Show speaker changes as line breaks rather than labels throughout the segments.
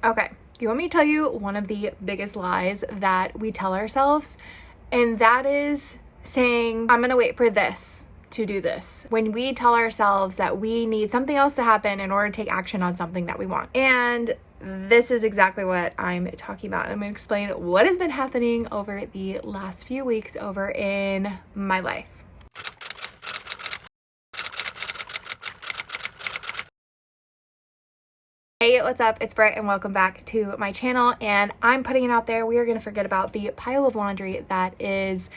Okay, you want me to tell you one of the biggest lies that we tell ourselves? And that is saying, I'm gonna wait for this to do this. When we tell ourselves that we need something else to happen in order to take action on something that we want. And this is exactly what I'm talking about. I'm gonna explain what has been happening over the last few weeks over in my life. Hey, what's up? It's Britt and welcome back to my channel, and I'm putting it out there. We are going to forget about the pile of laundry that is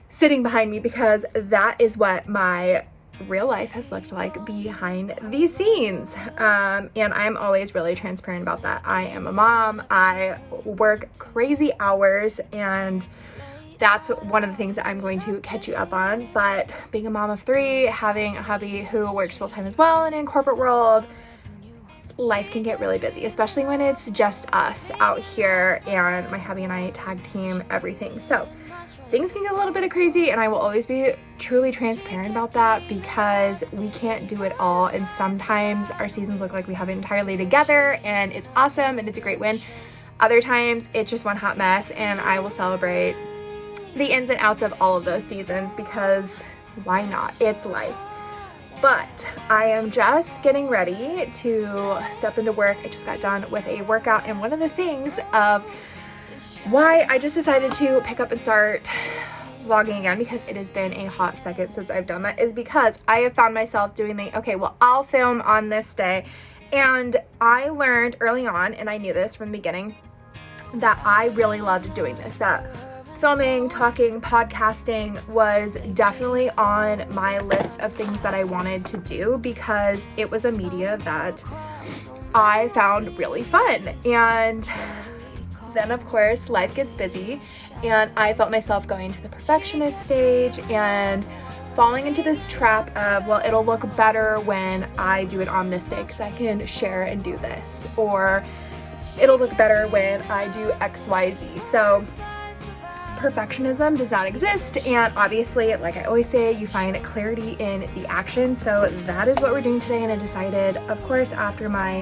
sitting behind me, because that is what my real life has looked like behind these scenes. And I'm always really transparent about that. I am a mom. I work crazy hours, and that's one of the things that I'm going to catch you up on. But being a mom of three, having a hubby who works full-time as well and in corporate world, life can get really busy, especially when it's just us out here and my hubby and I tag team everything. So things can get a little bit crazy, and I will always be truly transparent about that, because we can't do it all. And sometimes our seasons look like we have it entirely together and it's awesome and it's a great win. Other times it's just one hot mess, and I will celebrate the ins and outs of all of those seasons, because why not? It's life. But I am just getting ready to step into work. I just got done with a workout, and one of the things of why I just decided to pick up and start vlogging again, because it has been a hot second since I've done that, is because I have found myself doing I'll film on this day. And I learned early on, and I knew this from the beginning, that I really loved doing this, that filming, talking, podcasting was definitely on my list of things that I wanted to do, because it was a media that I found really fun. And then of course life gets busy, and I felt myself going to the perfectionist stage and falling into this trap of, well, it'll look better when I do it on this day because I can share and do this, or it'll look better when I do XYZ. So perfectionism does not exist, and obviously, like I always say, you find clarity in the action. So that is what we're doing today, and I decided, of course, after my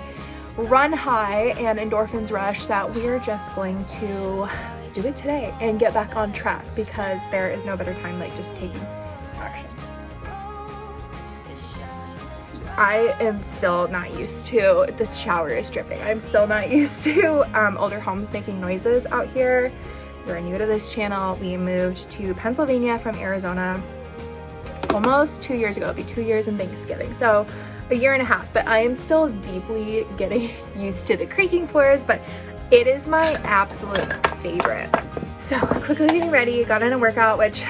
run high and endorphins rush, that we are just going to do it today and get back on track, because there is no better time like just taking action. I am still not used to, this shower is dripping. I'm still not used to older homes making noises out here. We're new to this channel. We moved to Pennsylvania from Arizona almost 2 years ago. It'll be 2 years in Thanksgiving, so a year and a half, but I am still deeply getting used to the creaking floors, but it is my absolute favorite. So quickly getting ready, got in a workout, which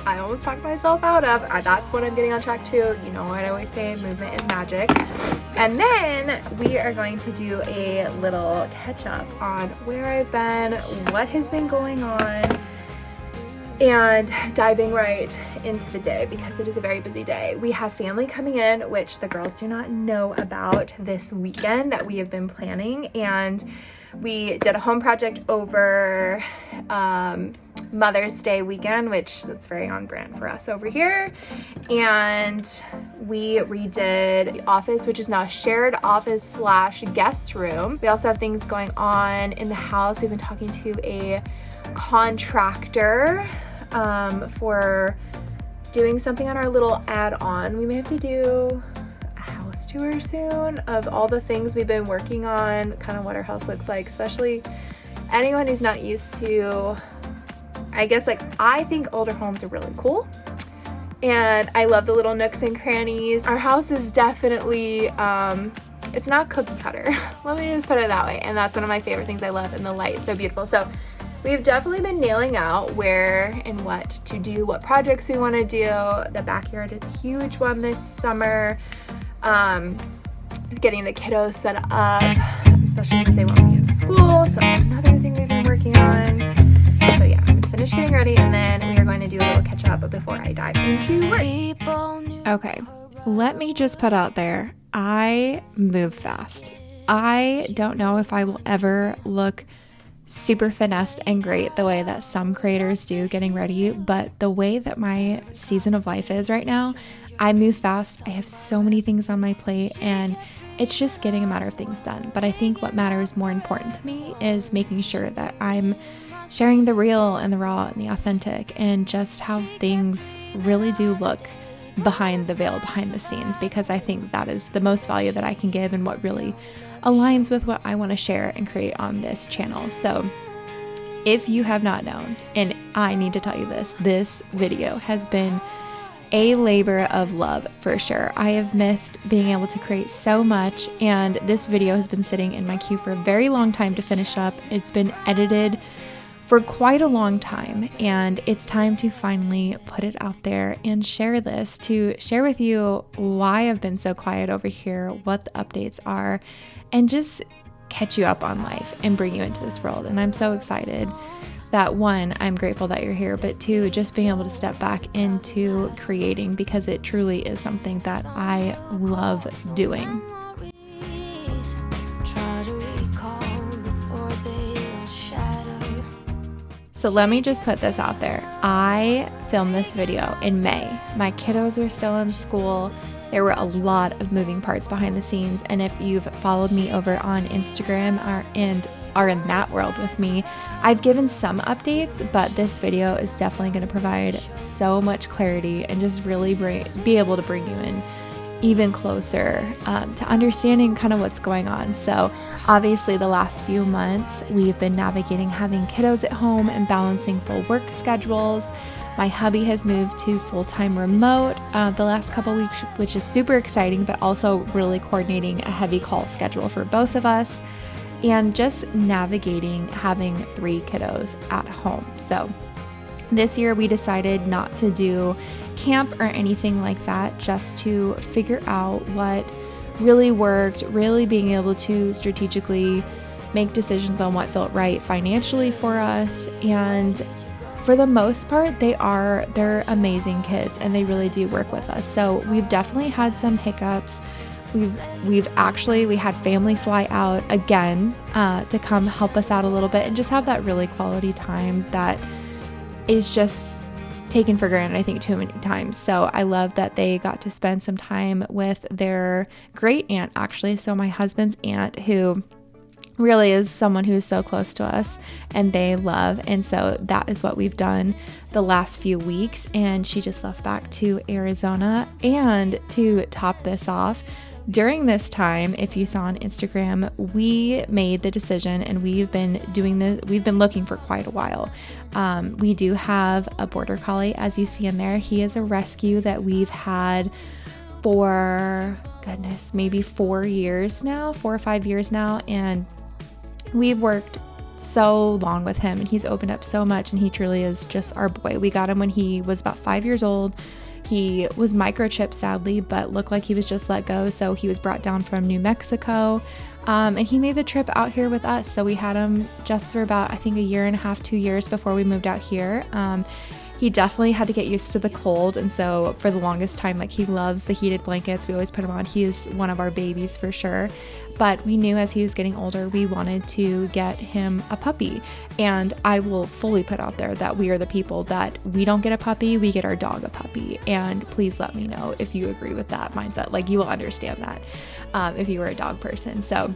I almost talked myself out of. That's what I'm getting on track to. You know what I always say, movement is magic. And then we are going to do a little catch up on where I've been, what has been going on, and diving right into the day, because it is a very busy day. We have family coming in, which the girls do not know about, this weekend that we have been planning. And we did a home project over Mother's Day weekend, which that's very on brand for us over here. And we redid the office, which is now a shared office / guest room. We also have things going on in the house. We've been talking to a contractor for doing something on our little add-on. We may have to do a house tour soon of all the things we've been working on, kind of what our house looks like, especially anyone who's not used to, I guess, I think older homes are really cool, and I love the little nooks and crannies. Our house is definitely, it's not cookie cutter. Let me just put it that way. And that's one of my favorite things I love, and the light, so beautiful. So we've definitely been nailing out where and what to do, what projects we want to do. The backyard is a huge one this summer. Getting the kiddos set up, especially because they won't be in school. So that's another thing we've been working on. So yeah, I'm gonna finish getting ready, and then we are going to do a little catch up before I dive into work. Okay, let me just put out there, I move fast. I don't know if I will ever look super finessed and great the way that some creators do getting ready, but the way that my season of life is right now, I move fast. I have so many things on my plate, and it's just getting a matter of things done. But I think what matters more important to me is making sure that I'm sharing the real and the raw and the authentic and just how things really do look behind the veil, behind the scenes, because I think that is the most value that I can give and what really aligns with what I want to share and create on this channel. So if you have not known, and I need to tell you this video has been a labor of love for sure. I have missed being able to create so much, and this video has been sitting in my queue for a very long time to finish up. It's been edited for quite a long time, and it's time to finally put it out there and share this, to share with you why I've been so quiet over here, what the updates are, and just catch you up on life and bring you into this world. And I'm so excited that, one, I'm grateful that you're here, but two, just being able to step back into creating, because it truly is something that I love doing. So let me just put this out there. I filmed this video in May. My kiddos are still in school. There were a lot of moving parts behind the scenes. And if you've followed me over on Instagram and are in that world with me, I've given some updates, but this video is definitely going to provide so much clarity and just really be able to bring you in even closer to understanding kind of what's going on. So obviously the last few months we've been navigating having kiddos at home and balancing full work schedules. My hubby has moved to full-time remote the last couple weeks, which is super exciting, but also really coordinating a heavy call schedule for both of us and just navigating having 3 kiddos at home. So this year we decided not to do camp or anything like that, just to figure out what really worked, really being able to strategically make decisions on what felt right financially for us. And for the most part, they're amazing kids and they really do work with us. So we've definitely had some hiccups. We had family fly out again to come help us out a little bit and just have that really quality time that is just taken for granted, I think, too many times. So I love that they got to spend some time with their great aunt, actually. So my husband's aunt, who really is someone who's so close to us and they love. And so that is what we've done the last few weeks. And she just left back to Arizona. And to top this off, during this time, if you saw on Instagram, we made the decision, and we've been looking for quite a while. We do have a border collie, as you see in there. He is a rescue that we've had for, goodness, maybe 4 or 5 years now. And we've worked so long with him, and he's opened up so much, and he truly is just our boy. We got him when he was about 5 years old. He was microchipped, sadly, but looked like he was just let go. So he was brought down from New Mexico, and he made the trip out here with us. So we had him just for about, I think, 1.5 to 2 years before we moved out here. He definitely had to get used to the cold. And so for the longest time, like, he loves the heated blankets. We always put him on. He is one of our babies for sure. But we knew as he was getting older, we wanted to get him a puppy. And I will fully put out there that we are the people that we don't get a puppy, we get our dog a puppy. And please let me know if you agree with that mindset. Like, you will understand that if you were a dog person. So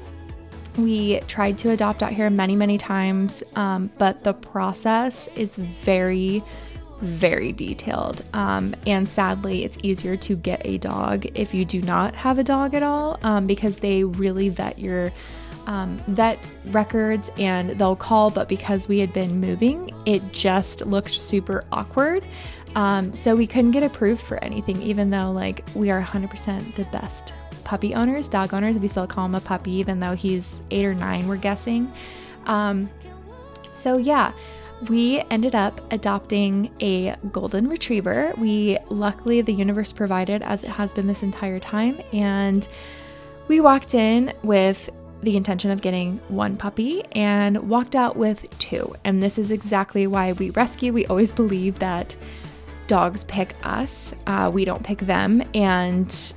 we tried to adopt out here many, many times, but the process is very, very detailed. And sadly, it's easier to get a dog if you do not have a dog at all, because they really vet your vet records and they'll call. But because we had been moving, it just looked super awkward. So we couldn't get approved for anything, even though, like, we are 100% the best puppy owners, dog owners. We still call him a puppy, even though he's 8 or 9, we're guessing. So yeah, we ended up adopting a golden retriever. Luckily, the universe provided, as it has been this entire time. And we walked in with the intention of getting 1 puppy and walked out with 2. And this is exactly why we rescue. We always believe that dogs pick us. We don't pick them. And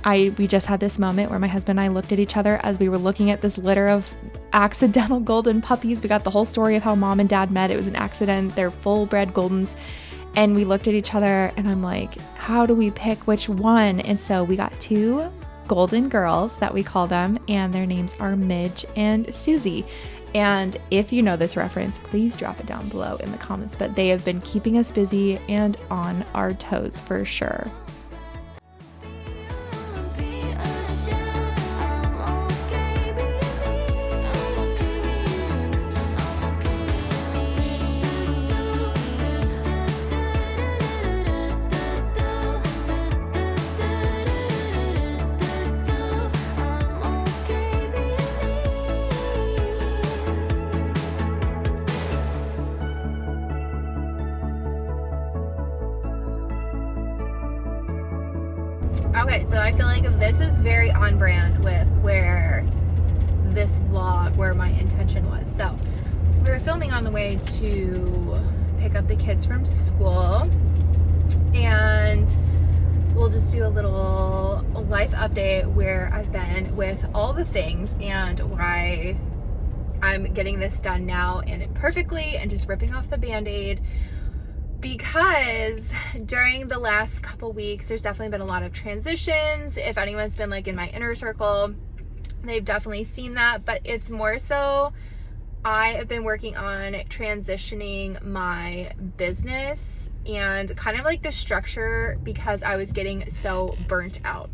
we just had this moment where my husband and I looked at each other as we were looking at this litter of accidental golden puppies. We got the whole story of how mom and dad met. It was an accident. They're full-bred Goldens. And we looked at each other and I'm like, how do we pick which one? And so we got 2
golden girls that we call them, and their names are Midge and Susie. And if you know this reference, please drop it down below in the comments, but they have been keeping us busy and on our toes for sure.
Okay, so I feel like this is very on brand with where this vlog, where my intention was. So we were filming on the way to pick up the kids from school, and we'll just do a little life update where I've been with all the things and why I'm getting this done now and perfectly, and just ripping off the band-aid. Because during the last couple weeks, there's definitely been a lot of transitions. If anyone's been like in my inner circle, they've definitely seen that, but it's more so I have been working on transitioning my business and kind of like the structure because I was getting so burnt out.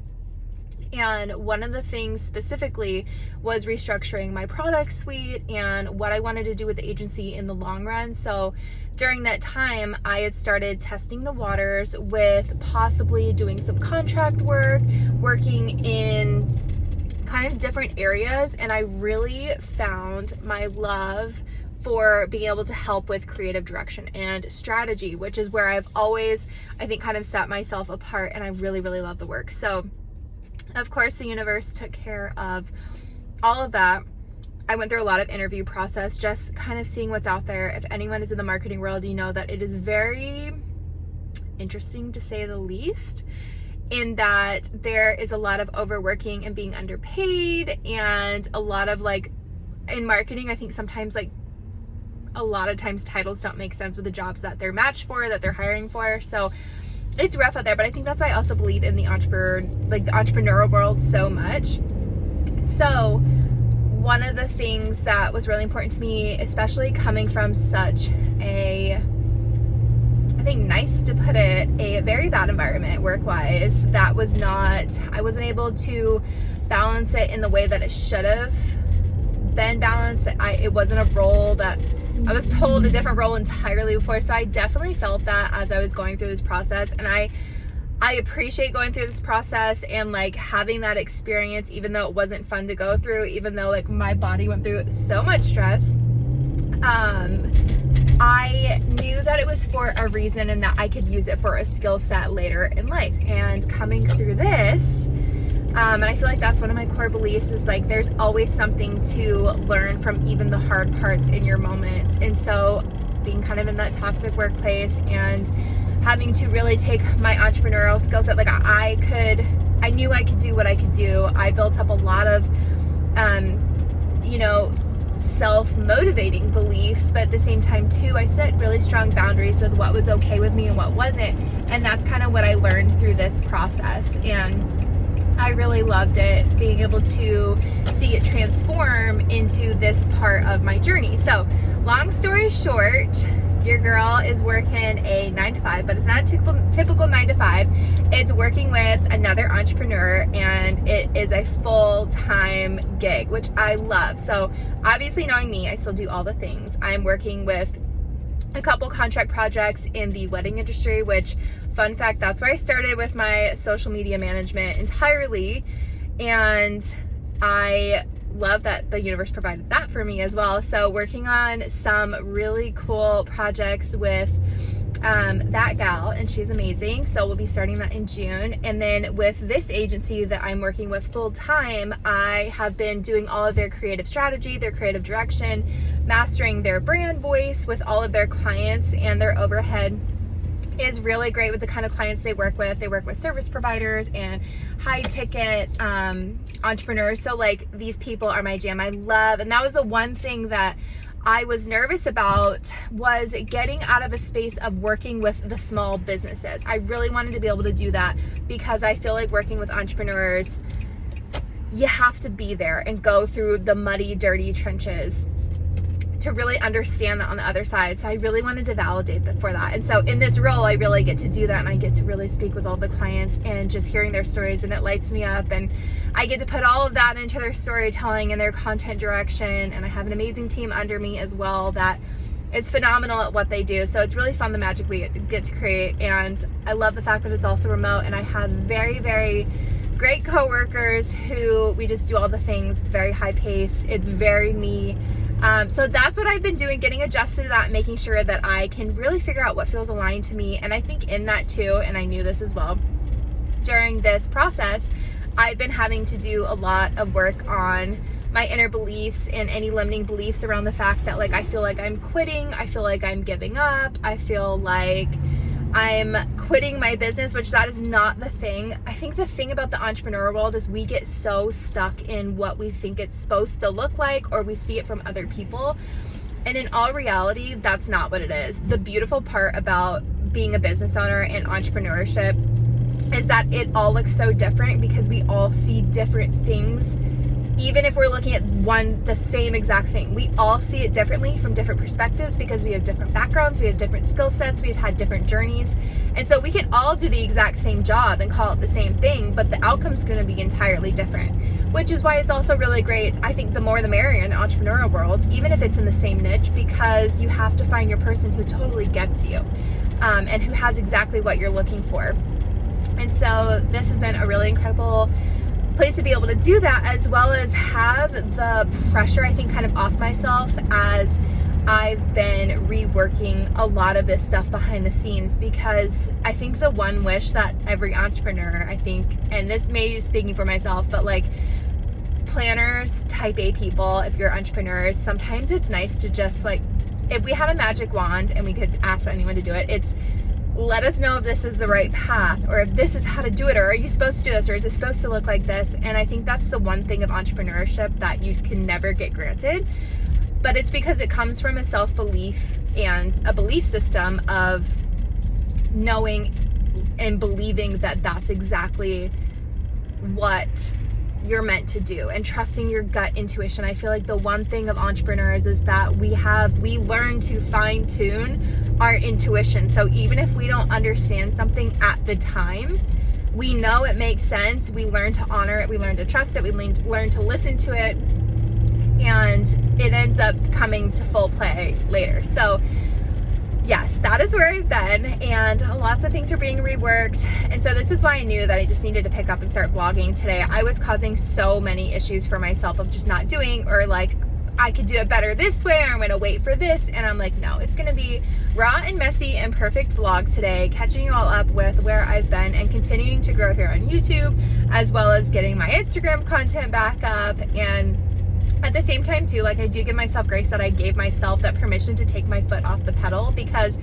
And one of the things specifically was restructuring my product suite and what I wanted to do with the agency in the long run. So during that time, I had started testing the waters with possibly doing some contract work, working in kind of different areas. And I really found my love for being able to help with creative direction and strategy, which is where I've always, I think, kind of set myself apart. And I really, really love the work. So of course, the universe took care of all of that. I went through a lot of interview process, just kind of seeing what's out there. If anyone is in the marketing world, you know that it is very interesting, to say the least, in that there is a lot of overworking and being underpaid, and a lot of like, in marketing, I think sometimes like a lot of times titles don't make sense with the jobs that they're matched for, that they're hiring for. So it's rough out there, but I think that's why I also believe in the entrepreneurial world so much. So one of the things that was really important to me, especially coming from such a, I think, nice to put it, a very bad environment work-wise, that was not, I wasn't able to balance it in the way that it should have been balanced. It wasn't a role that I was told, a different role entirely before. So I definitely felt that as I was going through this process, and I appreciate going through this process and like having that experience, even though it wasn't fun to go through, even though like my body went through so much stress. I knew that it was for a reason and that I could use it for a skill set later in life. And coming through this, and I feel like that's one of my core beliefs, is like there's always something to learn from even the hard parts in your moments. And so being kind of in that toxic workplace and having to really take my entrepreneurial skill set, like I knew I could do what I could do. I built up a lot of, self-motivating beliefs, but at the same time too, I set really strong boundaries with what was okay with me and what wasn't. And that's kind of what I learned through this process. And I really loved it, being able to see it transform into this part of my journey. So long story short, your girl is working a 9-to-5, but it's not a typical 9-to-5. It's working with another entrepreneur, and it is a full-time gig, which I love. So obviously, knowing me, I still do all the things. I'm working with a couple contract projects in the wedding industry, which, fun fact, that's where I started with my social media management entirely. And I love that the universe provided that for me as well. So working on some really cool projects with that gal, and she's amazing. So we'll be starting that in June. And then with this agency that I'm working with full time, I have been doing all of their creative strategy, their creative direction, mastering their brand voice with all of their clients, and their overhead is really great with the kind of clients they work with. They work with service providers and high ticket entrepreneurs. So like, these people are my jam. I love, and that was the one thing that I was nervous about, was getting out of a space of working with the small businesses. I really wanted to be able to do that because I feel like working with entrepreneurs, you have to be there and go through the muddy, dirty trenches to really understand that on the other side. So I really wanted to validate that for that. And so in this role, I really get to do that, and I get to really speak with all the clients and just hearing their stories, and it lights me up, and I get to put all of that into their storytelling and their content direction. And I have an amazing team under me as well that is phenomenal at what they do. So it's really fun, the magic we get to create. And I love the fact that it's also remote, and I have very, very great coworkers who we just do all the things. It's very high pace. It's very me. So that's what I've been doing, getting adjusted to that, making sure that I can really figure out what feels aligned to me. And I think in that too, and I knew this as well, during this process, I've been having to do a lot of work on my inner beliefs and any limiting beliefs around the fact that, like, I feel like I'm quitting, I feel like I'm giving up, I feel like I'm quitting my business, which that is not the thing. I think the thing about the entrepreneur world is we get so stuck in what we think it's supposed to look like, or we see it from other people. And in all reality, that's not what it is. The beautiful part about being a business owner and entrepreneurship is that it all looks so different because we all see different things. Even if we're looking at the same exact thing, we all see it differently from different perspectives because we have different backgrounds, we have different skill sets, we've had different journeys. And so we can all do the exact same job and call it the same thing, but the outcome's going to be entirely different, which is why it's also really great. I think the more the merrier in the entrepreneurial world, even if it's in the same niche, because you have to find your person who totally gets you, and who has exactly what you're looking for. And so this has been a really incredible place to be able to do that, as well as have the pressure, I think, kind of off myself as I've been reworking a lot of this stuff behind the scenes. Because I think the one wish that every entrepreneur, I think, and this may be speaking for myself, but like planners, type A people, if you're entrepreneurs, sometimes it's nice to just, like, if we had a magic wand and we could ask anyone to do it, it's let us know if this is the right path, or if this is how to do it, or are you supposed to do this, or is it supposed to look like this? And I think that's the one thing of entrepreneurship that you can never get granted, but it's because it comes from a self-belief and a belief system of knowing and believing that that's exactly what you're meant to do, and trusting your gut intuition. I feel like the one thing of entrepreneurs is that we learn to fine tune our intuition. So even if we don't understand something at the time, we know it makes sense. We learn to honor it. We learn to trust it. We learn to listen to it, and it ends up coming to full play later. So yes, that is where I've been, and lots of things are being reworked. And so this is why I knew that I just needed to pick up and start vlogging today. I was causing so many issues for myself of just not doing, or like, I could do it better this way, or I'm going to wait for this. And I'm like, no, it's going to be raw and messy and perfect vlog today, catching you all up with where I've been and continuing to grow here on YouTube, as well as getting my Instagram content back up. And at the same time too, like, I do give myself grace that I gave myself that permission to take my foot off the pedal, because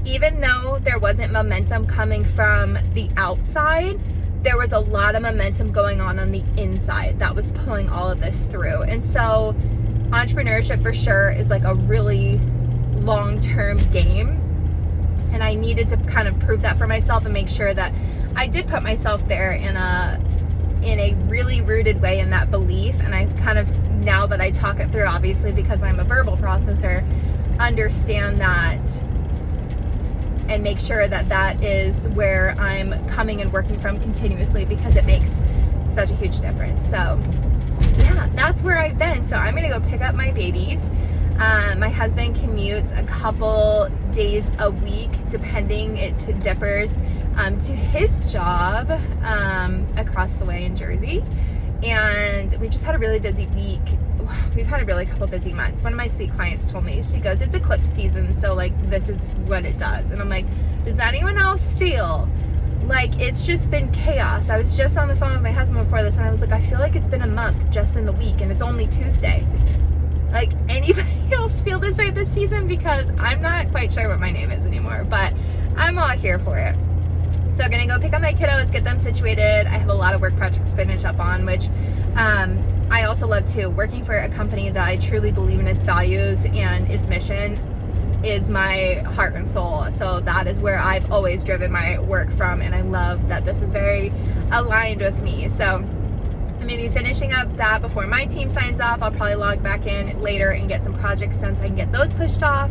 even though there wasn't momentum coming from the outside, there was a lot of momentum going on the inside that was pulling all of this through. And so entrepreneurship for sure is like a really long-term game, and I needed to kind of prove that for myself and make sure that I did put myself there in a really rooted way in that belief. And I kind of, now that I talk it through, obviously because I'm a verbal processor, understand that and make sure that that is where I'm coming and working from continuously, because it makes such a huge difference. So yeah, that's where I've been. So I'm gonna go pick up my babies. My husband commutes a couple days a week, depending, it differs, to his job across the way in Jersey. And we've just had a really busy week. We've had a really couple busy months. One of my sweet clients told me, she goes, it's eclipse season, so like this is what it does. And I'm like, does anyone else feel like it's just been chaos? I was just on the phone with my husband before this, and I was like, I feel like it's been a month just in the week, and it's only Tuesday. Like, anybody else feel this way this season? Because I'm not quite sure what my name is anymore, but I'm all here for it. So I'm gonna go pick up my kiddos, get them situated. I have a lot of work projects to finish up on, which I also love too. Working for a company that I truly believe in its values and its mission is my heart and soul. So that is where I've always driven my work from, and I love that this is very aligned with me. So I'm I'm going to be finishing up that before my team signs off. I'll probably log back in later and get some projects done so I can get those pushed off,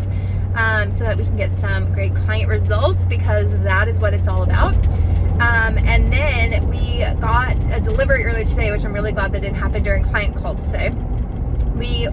so that we can get some great client results, because that is what it's all about. And then we got a delivery earlier today, which I'm really glad that didn't happen during client calls today. We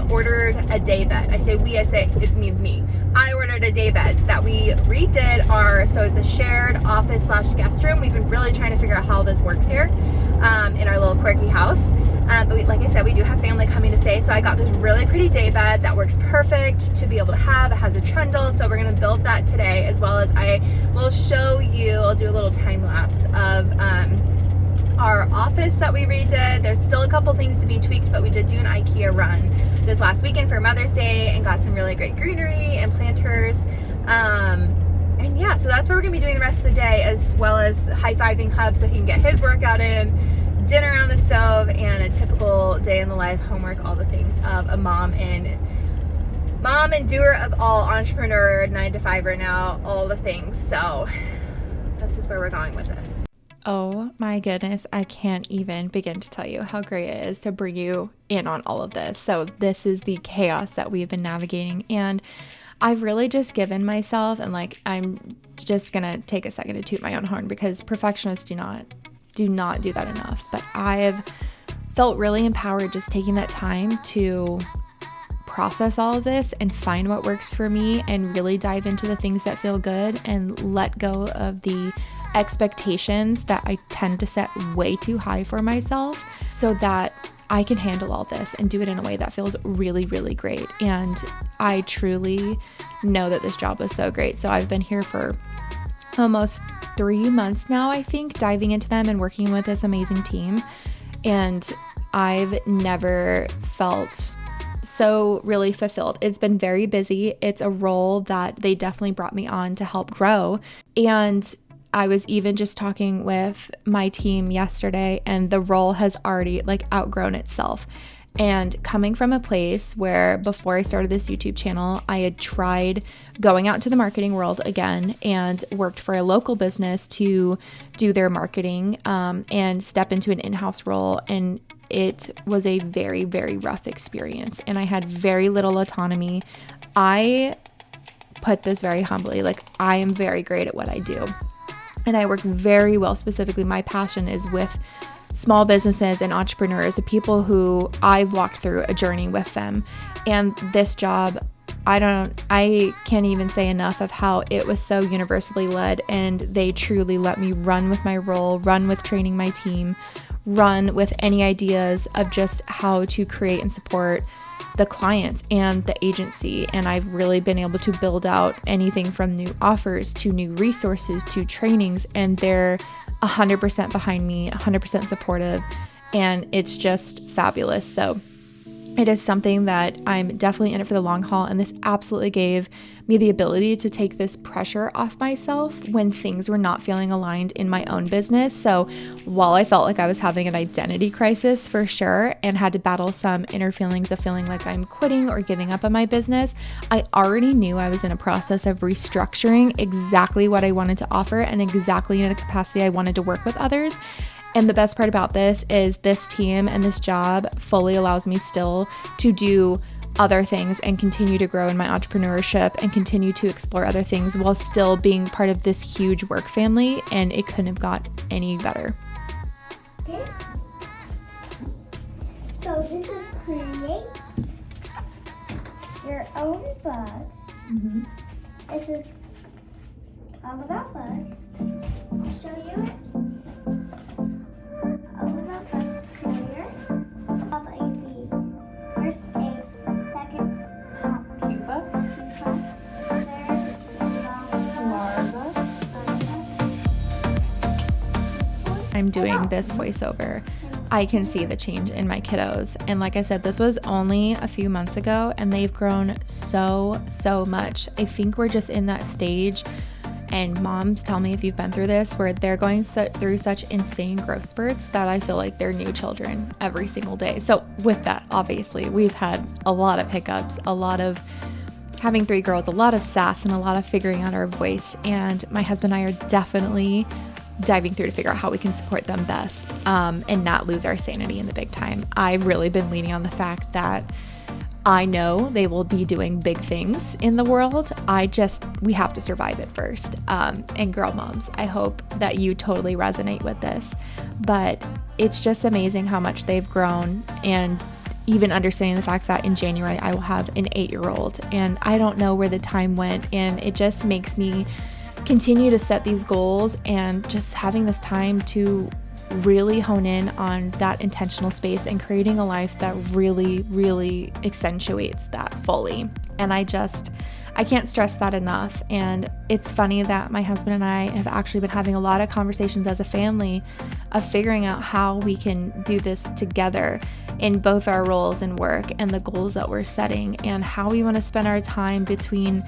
ordered a day bed. I say we, I say it means me. I ordered a day bed that we redid so it's a shared office / guest room. We've been really trying to figure out how this works here in our little quirky house. But like I said, we do have family coming to stay, so I got this really pretty day bed that works perfect to be able to have. It has a trundle, so we're gonna build that today, as well as I will show you, I'll do a little time lapse of our office that we redid. There's still a couple things to be tweaked, but we did do an IKEA run this last weekend for Mother's Day and got some really great greenery and planters. And yeah, so that's what we're gonna be doing the rest of the day, as well as high-fiving Hub so he can get his workout in, dinner on the stove, and a typical day in the life, homework, all the things of a mom and doer of all, entrepreneur, 9-to-5er now, all the things. So that's just where we're going with this.
Oh my goodness, I can't even begin to tell you how great it is to bring you in on all of this. So this is the chaos that we've been navigating, and I've really just given myself, and like, I'm just gonna take a second to toot my own horn, because perfectionists do not do that enough. But I've felt really empowered just taking that time to process all of this and find what works for me, and really dive into the things that feel good and let go of the expectations that I tend to set way too high for myself, so that I can handle all this and do it in a way that feels really, really great. And I truly know that this job was so great. So I've been here for almost 3 months now, I think, diving into them and working with this amazing team. And I've never felt so really fulfilled. It's been very busy. It's a role that they definitely brought me on to help grow. And I was even just talking with my team yesterday, and the role has already outgrown itself. And coming from a place where before I started this YouTube channel, I had tried going out to the marketing world again and worked for a local business to do their marketing and step into an in-house role. And it was a very, very rough experience. And I had very little autonomy. I put this very humbly, I am very great at what I do. And I work very well. Specifically, my passion is with small businesses and entrepreneurs, the people who I've walked through a journey with them. And this job, I can't even say enough of how it was so universally led, and they truly let me run with my role, run with training my team, run with any ideas of just how to create and support the clients and the agency. And I've really been able to build out anything from new offers to new resources to trainings, and they're 100% behind me, 100% supportive, and it's just fabulous. So it is something that I'm definitely in it for the long haul, and this absolutely gave me the ability to take this pressure off myself when things were not feeling aligned in my own business. So while I felt like I was having an identity crisis for sure and had to battle some inner feelings of feeling like I'm quitting or giving up on my business, I already knew I was in a process of restructuring exactly what I wanted to offer and exactly in a capacity I wanted to work with others. And the best part about this is this team and this job fully allows me still to do other things and continue to grow in my entrepreneurship and continue to explore other things while still being part of this huge work family. And it couldn't have got any better.
Okay. So this is create your own bug.
Mm-hmm.
This is all about bugs. I'll show you it. All about bugs here. Of a bee. First eggs, second
Pupa,
third
larva. I'm doing this voiceover. I can see the change in my kiddos. And like I said, this was only a few months ago, and they've grown so much. I think we're just in that stage, and moms, tell me if you've been through this, where they're going through such insane growth spurts that I feel like they're new children every single day. So with that, obviously, we've had a lot of hiccups, a lot of having 3 girls, a lot of sass, and a lot of figuring out our voice. And my husband and I are definitely diving through to figure out how we can support them best, and not lose our sanity in the big time. I've really been leaning on the fact that I know they will be doing big things in the world. We have to survive it first. And girl moms, I hope that you totally resonate with this, but it's just amazing how much they've grown, and even understanding the fact that in January I will have an 8-year-old, and I don't know where the time went, and it just makes me continue to set these goals, and just having this time to really hone in on that intentional space and creating a life that really, really accentuates that fully. And I can't stress that enough. And it's funny that my husband and I have actually been having a lot of conversations as a family of figuring out how we can do this together in both our roles and work and the goals that we're setting, and how we want to spend our time between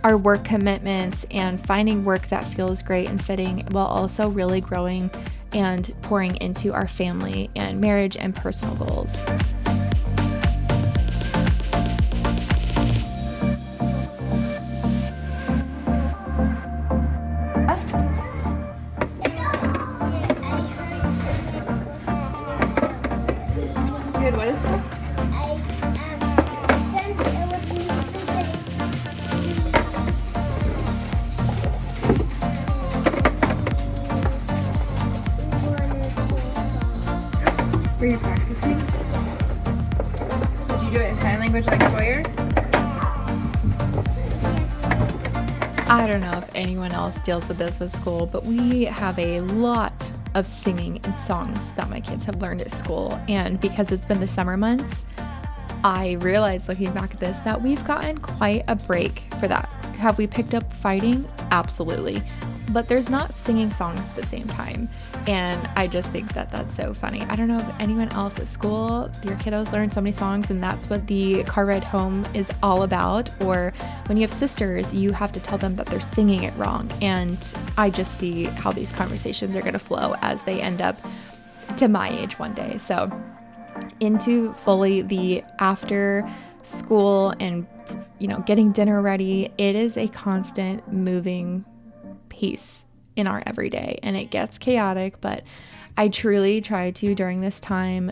our work commitments and finding work that feels great and fitting, while also really growing and pouring into our family and marriage and personal goals.
Good, what is it? Were you practicing? Did you do it in sign language like Sawyer?
I don't know if anyone else deals with this with school, but we have a lot of singing and songs that my kids have learned at school. And because it's been the summer months, I realized looking back at this that we've gotten quite a break for that. Have we picked up fighting? Absolutely. But there's not singing songs at the same time. And I just think that that's so funny. I don't know if anyone else at school, your kiddos learn so many songs and that's what the car ride home is all about. Or when you have sisters, you have to tell them that they're singing it wrong. And I just see how these conversations are going to flow as they end up to my age one day. So into fully the after school and, getting dinner ready, it is a constant moving piece in our everyday, and it gets chaotic, but I truly try to, during this time,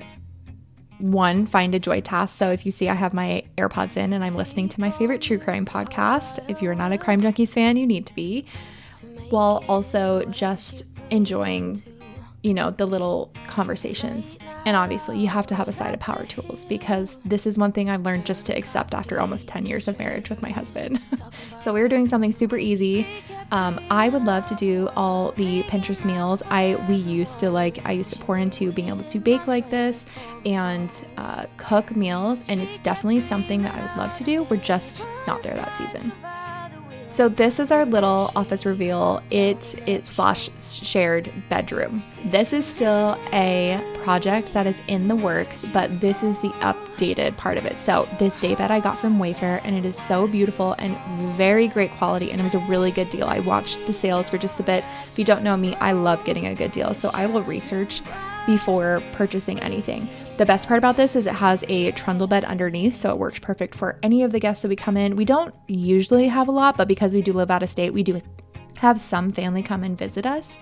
one, find a joy task. So if you see I have my AirPods in and I'm listening to my favorite true crime podcast, if you're not a Crime Junkies fan, you need to be, while also just enjoying the little conversations. And obviously you have to have a side of power tools, because this is one thing I've learned just to accept after almost 10 years of marriage with my husband. So we were doing something super easy. I would love to do all the Pinterest meals. I used to pour into being able to bake like this and cook meals. And it's definitely something that I would love to do. We're just not there that season. So this is our little office reveal. It's / shared bedroom. This is still a project that is in the works, but this is the updated part of it. So this daybed I got from Wayfair, and it is so beautiful and very great quality, and it was a really good deal. I watched the sales for just a bit. If you don't know me, I love getting a good deal, so I will research before purchasing anything. The best part about this is it has a trundle bed underneath, so it works perfect for any of the guests that we come in. We don't usually have a lot, but because we do live out of state, we do have some family come and visit us.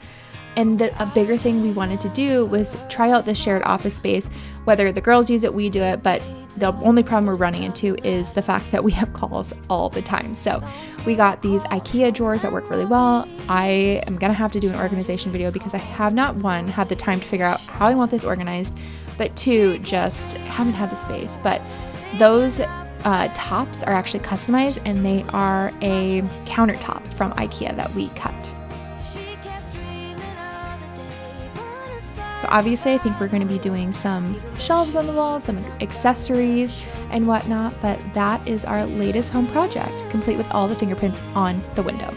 And a bigger thing we wanted to do was try out this shared office space. Whether the girls use it, we do it, but the only problem we're running into is the fact that we have calls all the time. So we got these IKEA drawers that work really well. I am going to have to do an organization video because I have not, one, had the time to figure out how I want this organized, but two, just haven't had the space. But those tops are actually customized, and they are a countertop from IKEA that we cut. So obviously I think we're going to be doing some shelves on the wall, some accessories and whatnot, but that is our latest home project, complete with all the fingerprints on the window.